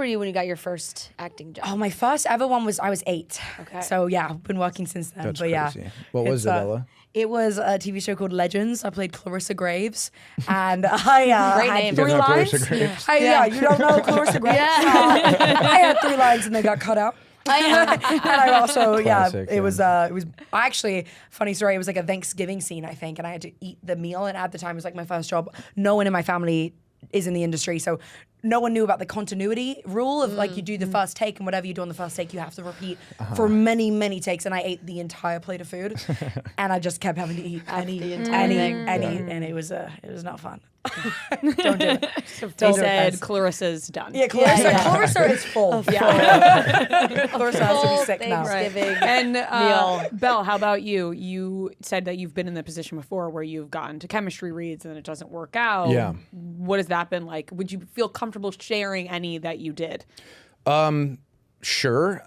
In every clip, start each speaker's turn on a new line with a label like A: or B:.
A: were you when you got your first acting job?
B: Oh, my first ever one was I was 8.
A: Okay.
B: So yeah, I've been working since then.
C: That's
B: but yeah,
C: crazy. What was it, Ella?
B: It was a TV show called Legends. I played Clarissa Graves, and I
A: Great
B: had
A: name.
B: 3
C: You guys know
B: lines.
C: Clarissa Graves?
B: Yeah, you don't know Clarissa Graves? I had 3 lines and they got cut out. And I also,
C: Classic,
B: it was actually, funny story, it was like a Thanksgiving scene, I think, and I had to eat the meal, and at the time it was like my first job. No one in my family is in the industry, so no one knew about the continuity rule of like you do the first take, and whatever you do on the first take you have to repeat for many, many takes, and I ate the entire plate of food, and I just kept having to eat any, and it was not fun. Don't do it.
D: They said Clarissa's done.
B: Yeah, Clarissa is full. Clarissa has to be sick now.
A: Thanksgiving
D: And
A: meal.
D: Belle, how about you? You said that you've been in the position before where you've gotten to chemistry reads and then it doesn't work out.
C: Yeah.
D: What has that been like? Would you feel comfortable sharing any that you did?
C: Sure.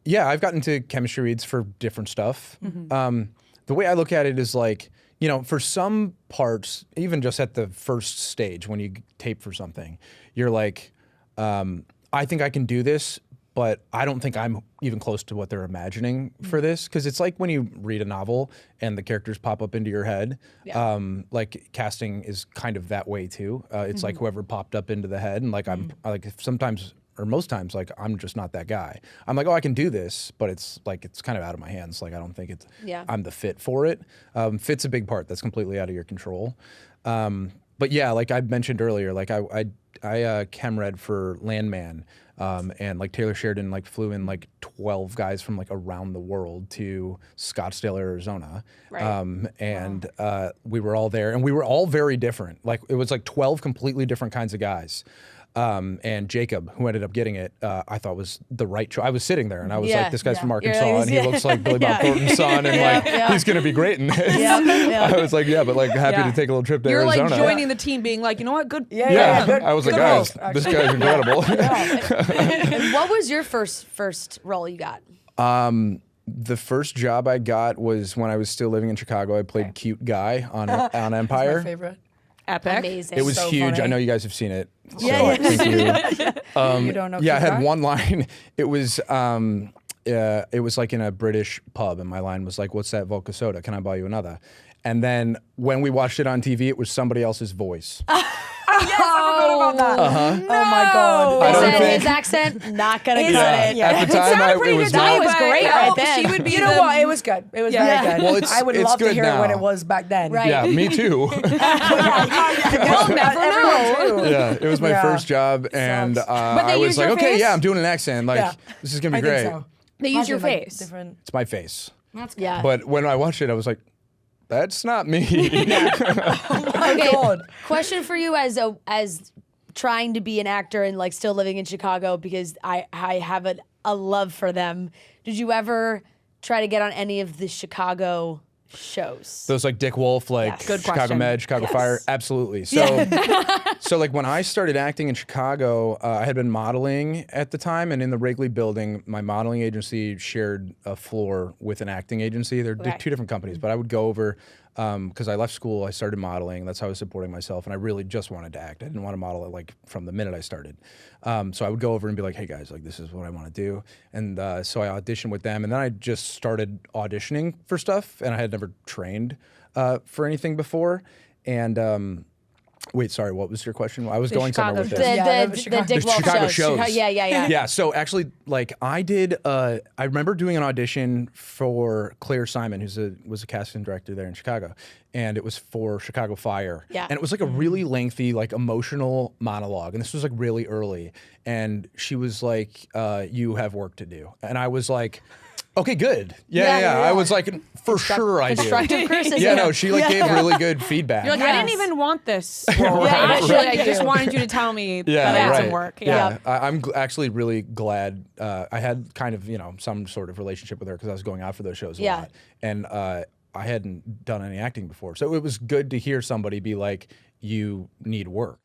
C: Yeah, I've gotten to chemistry reads for different stuff. The way I look at it is like, you know, for some parts, even just at the first stage when you tape for something, you're like, I think I can do this, but I don't think I'm even close to what they're imagining for this. Because it's like when you read a novel and the characters pop up into your head. Like casting is kind of that way too. It's like whoever popped up into the head, and like I'm like sometimes or most times, like I'm just not that guy. I'm like, oh, I can do this, but it's like it's kind of out of my hands. Like I don't think it's I'm the fit for it. Fit's a big part. That's completely out of your control. But yeah, like I mentioned earlier, like I chem read for Landman, and like Taylor Sheridan like flew in like 12 guys from like around the world to Scottsdale, Arizona, and we were all there, and we were all very different. Like it was like 12 completely different kinds of guys. And Jacob, who ended up getting it, I thought was the right choice. I was sitting there and I was like, this guy's from Arkansas and he looks like Billy Bob Thornton's son and like, he's going to be great in this. I was like, but like happy to take a little trip to Arizona.
D: You're like joining the team being like, you know what, good.
B: Good,
C: I was like, guys,
B: hope,
C: this guy's incredible.
A: And what was your first role you got?
C: The first job I got was when I was still living in Chicago. I played Cute Guy on Empire.
B: My favorite.
D: Epic.
A: Amazing.
C: It was
B: So
C: huge.
B: funny.
C: I know you guys have seen it. So
B: Thank
C: you.
B: You don't know.
C: Yeah, I
B: Cute
C: had
B: Guy?
C: one line. It was like in a British pub, and my line was like, "What's that vodka soda? Can I buy you another?" And then when we watched it on TV, it was somebody else's voice.
B: Yes, I forgot about that. Oh my god.
C: I don't
A: Is that
C: think-
A: his accent? Not gonna
B: Is
A: cut
B: it?
A: it.
B: Yeah.
C: At the time, it was
D: That
C: not.
D: was great right then.
A: She would be
B: You know what? It was good. It was very good.
C: Well, it's-
B: I would
C: it's
B: love to
C: good
B: hear it when
C: now.
B: it was back then.
A: Right.
C: Yeah, me too.
B: We'll never know.
C: Yeah, it was my
B: Yeah.
C: first job, and
A: they
C: I was
A: used
C: like,
A: your
C: okay,
A: face?
C: yeah, I'm doing an accent. Like,
B: Yeah.
C: this is gonna
B: I
C: be
B: think
C: great.
B: so.
D: They use your
B: Imagine, like,
D: face.
B: different.
C: It's my face.
B: That's good.
A: Yeah.
C: But when I watched it, I was like, that's not me.
A: Okay.
B: God.
A: Question for you as trying to be an actor and like still living in Chicago, because I have a love for them. Did you ever try to get on any of the Chicago shows?
C: Those like Dick Wolf, like
A: Yes.
D: Good
C: Chicago
D: question.
C: Med, Chicago Fire, absolutely. So, so like when I started acting in Chicago, I had been modeling at the time, and in the Wrigley building, my modeling agency shared a floor with an acting agency. They're
A: Okay.
C: two different companies, but I would go over because I left school, I started modeling. That's how I was supporting myself, and I really just wanted to act. I didn't want to model it like from the minute I started. So I would go over and be like, "Hey guys, like this is what I want to do," and so I auditioned with them, and then I just started auditioning for stuff, and I had never trained for anything before. And wait, sorry, what was your question? I was going somewhere with
A: The,
C: this.
B: Yeah,
A: the,
B: the
A: the
B: Chicago-
A: Dick
C: The
A: Wolf
C: Chicago
A: shows.
C: shows.
A: Yeah.
C: Yeah, so actually, like I did, I remember doing an audition for Claire Simon, was a casting director there in Chicago, and it was for Chicago Fire.
A: Yeah.
C: And it was like a really lengthy, like emotional monologue, and this was like really early, and she was like, "You have work to do," and I was like, "Okay, good. Yeah. I was like, for sure I do."
A: Constructive criticism.
C: Yeah, no, she like gave really good feedback.
D: You're like, I didn't
A: Yes.
D: even want this.
C: Right,
D: Actually,
A: right.
D: I just wanted you to tell me that I had
C: right.
D: some work.
C: Yeah, I'm actually really glad I had kind of some sort of relationship with her because I was going out for those shows a
A: Yeah.
C: lot, and I hadn't done any acting before, so it was good to hear somebody be like, "You need work."